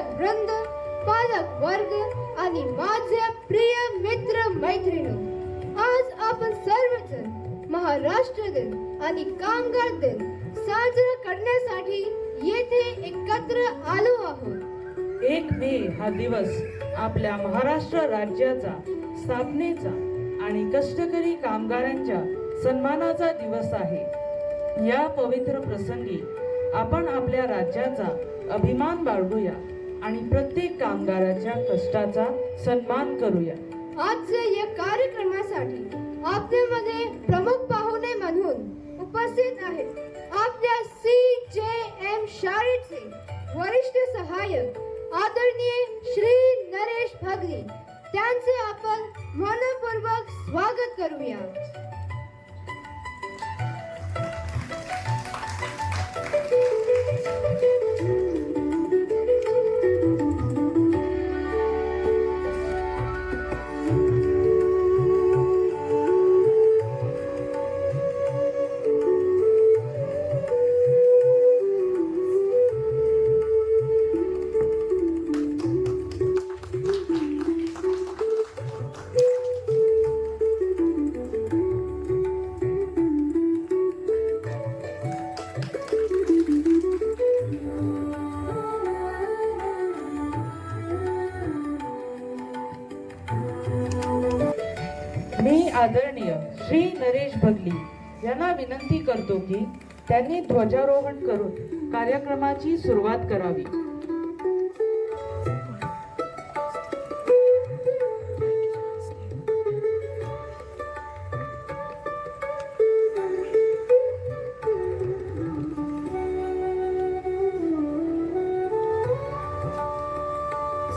शिक्षक वृंद, पालक वर्ग आणि माझे प्रिय मित्र मैत्रिणी, आज आपण सर्वजण महाराष्ट्र दिन आणि कामगार दिन साजरा करण्यासाठी येथे एकत्र आलो आहोत. 1 मे हा दिवस आपल्या महाराष्ट्र राज्याचा स्थापनेचा आणि कष्टकरी कामगारांच्या सन्मानाचा दिवस आहे. या पवित्र प्रसंगी आपण आपल्या राज्याचा अभिमान बाळगूया आणि प्रत्येक कामगाराच्या कष्टाचा सन्मान करूया. आजच्या या कार्यक्रमासाठी आपल्यामध्ये प्रमुख पाहुणे म्हणून उपस्थित आहेत आपल्या CJM शाळेचे वरिष्ठ सहाय्यक आदरणीय श्री नरेश भगली. त्यांचे आपण मनपूर्वक स्वागत करूया. मी आदरणीय श्री नरेश भगली यांना विनंती करतो की त्यांनी ध्वजारोहण करून कार्यक्रमाची सुरुवात करावी.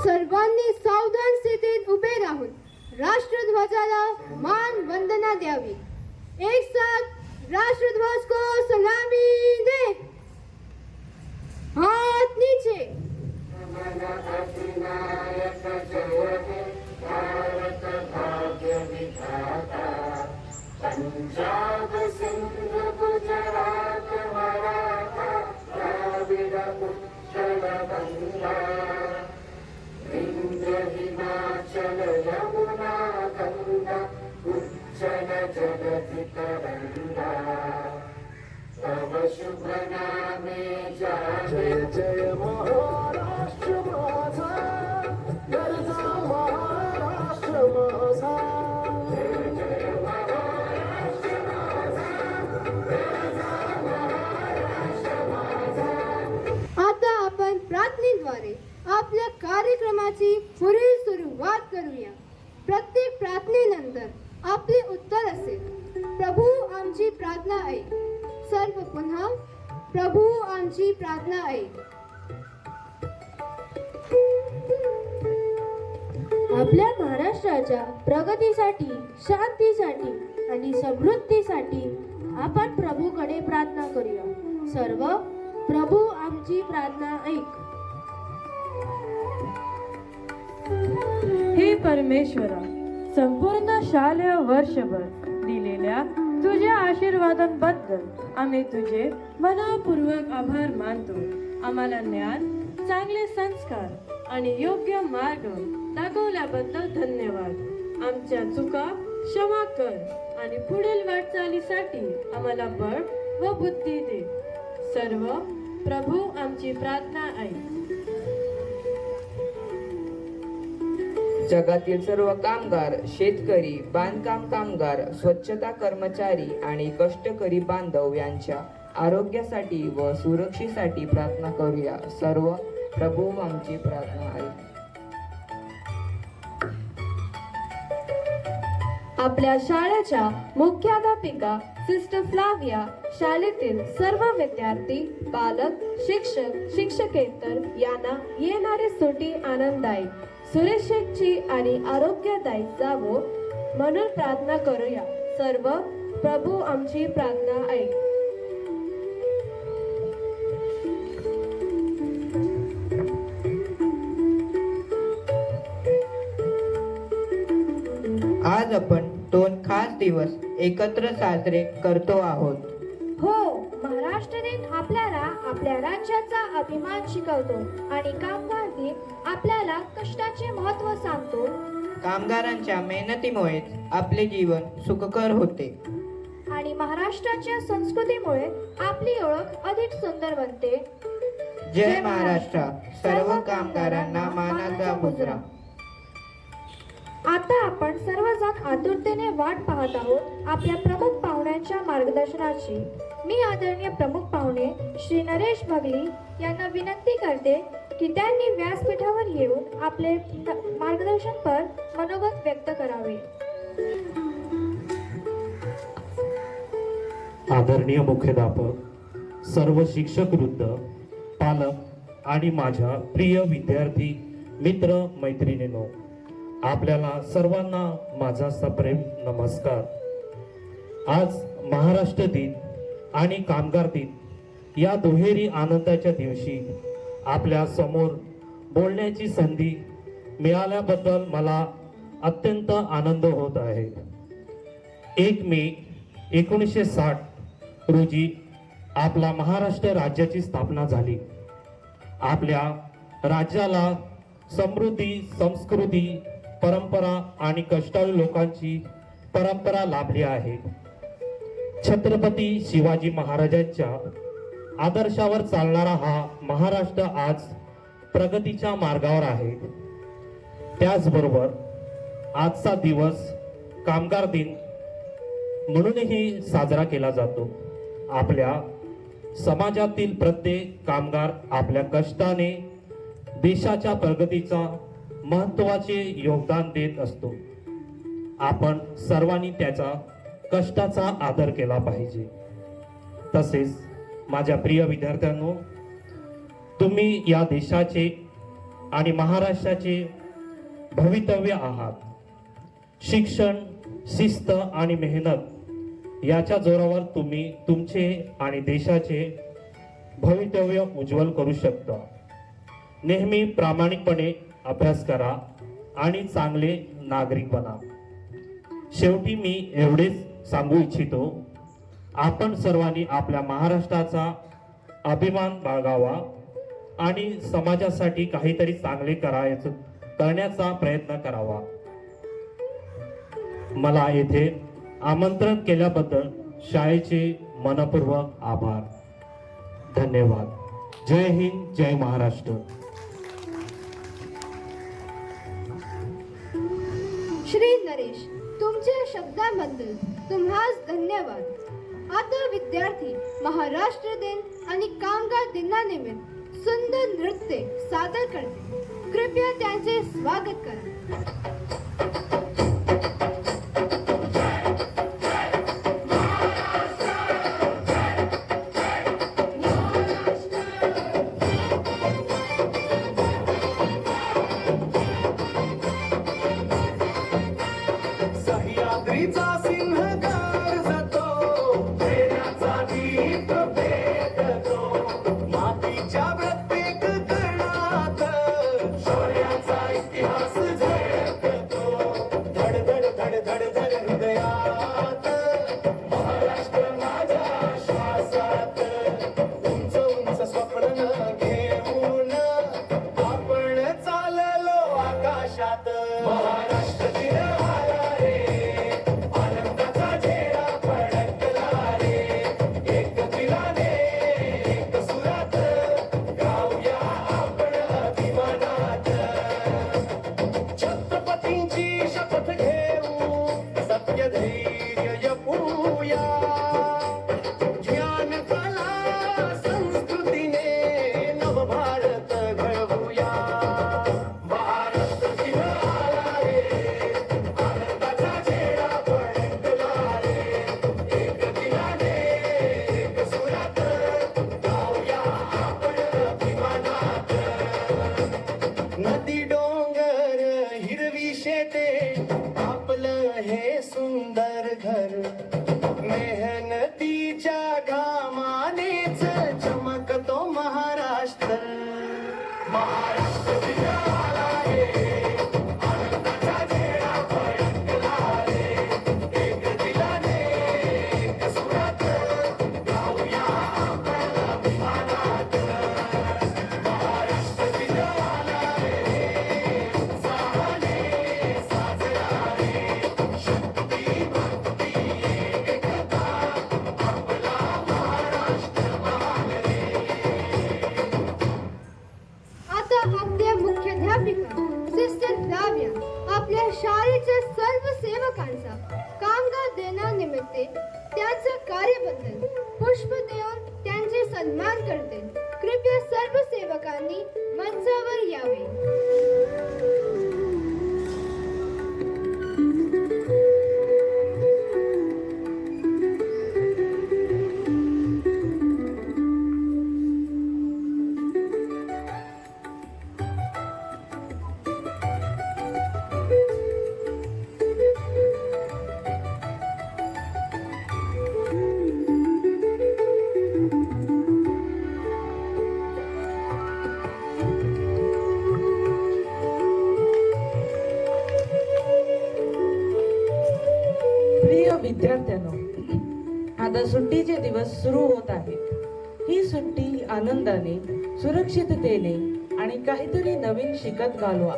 सर्वांनी सावधान स्थितीत उभे राहून राष्ट्रध्वजाला मान वंदना द्यावी. एक साथ राष्ट्रध्वज को सलामी दे. हाथ नीचे. पंजाब सिंध गुजरात मराठा द्राविड उत्कल गंगा विंध्य हिमाचल यमुना गंगा उज्जल जगति तरंगा तव शुभ नामे जागे जय महाराष्ट्र माझा गरजा महाराष्ट्र माझा. आता आपण प्रार्थनेद्वारे आपल्या कार्यक्रमाची पुढील सुरुवात करूया. प्रत्येक प्रार्थनेनंतर आपले उत्तर असेल, प्रभू आमची प्रार्थना ऐक. सर्व पुन्हा, प्रभू आमची प्रार्थना ऐक. आपल्या महाराष्ट्राच्या प्रगतीसाठी, शांतीसाठी आणि समृद्धीसाठी आपण प्रभूकडे प्रार्थना करूया. सर्व, प्रभू आमची प्रार्थना ऐक. हे परमेश्वरा, संपूर्ण शालेय वर्षभर दिलेल्या तुझ्या आशीर्वादांबद्दल आम्ही तुझे मनपूर्वक आभार मानतो. आम्हाला ज्ञान, चांगले संस्कार आणि योग्य मार्ग दाखवल्याबद्दल धन्यवाद. आमच्या चुका क्षमा कर आणि पुढील वाटचालीसाठी आम्हाला बळ व बुद्धी दे. सर्व, प्रभू आमची प्रार्थना ऐक. जगातील सर्व कामगार, शेतकरी, बांधकाम कामगार, स्वच्छता कर्मचारी आणि कष्टकरी बांधव यांच्या आरोग्यासाठी व सुरक्षेसाठी प्रार्थना करूया. सर्व, प्रभू आमची प्रार्थना ऐक. आपल्या शाळेच्या मुख्याध्यापिका सिस्टर फ्लाविया, शाळेतील सर्व विद्यार्थी, पालक, शिक्षक, शिक्षकेतर यांना येणारी सुट्टी आनंददायी, सुरक्षितची आणि आरोग्यदायी जावो म्हणून प्रार्थना करूया. सर्व, प्रभू आमची प्रार्थना ऐक. आज आपण 2 खास दिवस एकत्र साजरे करतो आहोत. हो, महाराष्ट्र दिन आपल्याला आपल्या राज्याचा अभिमान शिकवतो आणि कामगार दिन आपल्याला कष्टाचे महत्त्व सांगतो. कामगारांच्या मेहनतीमुळेच आपले जीवन सुखकर होते. आणि महाराष्ट्राच्या संस्कृतीमुळे आपली ओळख अधिक सुंदर बनते. जय महाराष्ट्र. सर्व कामगारांना मानाचा मुजरा. आता आपण सर्वजण आतुरतेने वाट पाहत आहोत आपल्या प्रमुख पाहुण्यांच्या मार्गदर्शनाची. मी आदरणीय प्रमुख पाहुणे श्री नरेश भगली यांना विनंती करते की त्यांनी व्यासपीठावर येऊन आपले मार्गदर्शनपर मनोगत व्यक्त करावे. आदरणीय मुख्याध्यापक, सर्व शिक्षक वृद्ध, पालक आणि माझ्या प्रिय विद्यार्थी मित्र मैत्रिणींनो, आपल्याला सर्वांना माझा सप्रेम नमस्कार. आज महाराष्ट्र दिन आणि कामगार दिन या दुहेरी आनंदाच्या दिवशी आपल्या समोर बोलण्याची संधी मिळाल्याबद्दल मला अत्यंत आनंद होत आहे. 1 मे 1960 रोजी आपला महाराष्ट्र राज्याची स्थापना झाली. आपल्या राज्याला समृद्धी, संस्कृती, परंपरा आणि कष्टाळू लोकांची परंपरा लाभली आहे. छत्रपती शिवाजी महाराजांच्या आदर्शावर चालणारा हा महाराष्ट्र आज प्रगतीच्या मार्गावर आहे. त्याचबरोबर आजचा दिवस कामगार दिन म्हणूनही साजरा केला जातो. आपल्या समाजातील प्रत्येक कामगार आपल्या कष्टाने देशाच्या प्रगतीचा महत्त्वाचे योगदान देत असतो. आपण सर्वांनी त्याचा कष्टाचा आदर केला पाहिजे. तसेच माझ्या प्रिय विद्यार्थ्यांनो, तुम्ही या देशाचे आणि महाराष्ट्राचे भवितव्य आहात. शिक्षण, शिस्त आणि मेहनत याच्या जोरावर तुम्ही तुमचे आणि देशाचे भवितव्य उज्ज्वल करू शकता. नेहमी प्रामाणिकपणे अभ्यास करा आणि चांगले नागरिक बना. शेवटी मी एवढेच सांगू इच्छितो, आपण सर्वांनी आपल्या महाराष्ट्राचा अभिमान बाळगावा आणि समाजासाठी काहीतरी चांगले करण्याचा प्रयत्न करावा. मला येथे आमंत्रण केल्याबद्दल शाळेचे मनपूर्वक आभार. धन्यवाद. जय हिंद, जय महाराष्ट्र. श्री नरेश, तुमच्या शब्दांबद्दल तुम्हास धन्यवाद. आता विद्यार्थी महाराष्ट्र दिन आणि कामगार दिनानिमित्त सुंदर नृत्य सादर करते. कृपया त्यांचे स्वागत करा. सह्याद्रीचा सिंहकार जातो, प्रेरणाचा दीप पेटतो, मातीच्या प्रत्येक कणात शौर्याचा इतिहास झळकतो. धड धड धड धड धड हृदयात महाराष्ट्र माझ्या श्वासात. उंच उंच स्वप्न घेऊन आपण चाललो आकाशात. महाराष्ट्र दिन आला रे, आनंदाचा झेडा फडकला रे. एक दिलाने एक सुरात गाऊया आपण अभिमानात. छत्रपतींची शपथ घेऊ, सत्य धैर्य जपूया. ज्ञान कला संस्कृतीने नवभारत घडवूया. महाराष्ट्र दिन आला रे, आनंदाचा झेडा फडकला रे. एक दिलाने एक सुरात गाऊया आपण अभिमानात. नदी डोंगर हिरवी शेते आपलं हे सुंदर घर. मेहनतीच्या घामानेच चमकतो महाराष्ट्र. महाराष्ट्र दिन आला रे, आनंदाचा झेडा फडकला रे. एक दिलाने एक सुरात गाऊया आपण अभिमानात. महाराष्ट्र दिन आला रे, प्राध्यापिका सिस्टर फ्लाविया आपल्या शाळेच्या सर्व सेवकांचा कामगार दिनानिमित्त त्यांच्या कार्याबद्दल पुष्प देऊन त्यांचे सन्मान करते. कृपया सर्व सेवकांनी मंचावर यावे. प्रिय विद्यार्थ्यांनो, आता सुट्टीचे दिवस सुरू होत आहेत. ही सुट्टी आनंदाने, सुरक्षिततेने आणि काहीतरी नवीन शिकत घालवा.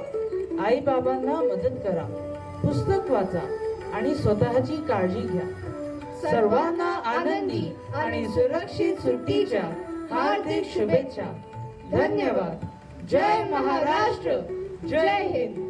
आई बाबांना मदत करा, पुस्तक वाचा आणि स्वतःची काळजी घ्या. सर्वांना आनंदी आणि सुरक्षित सुट्टीच्या हार्दिक शुभेच्छा. धन्यवाद. जय महाराष्ट्र. जय हिंद.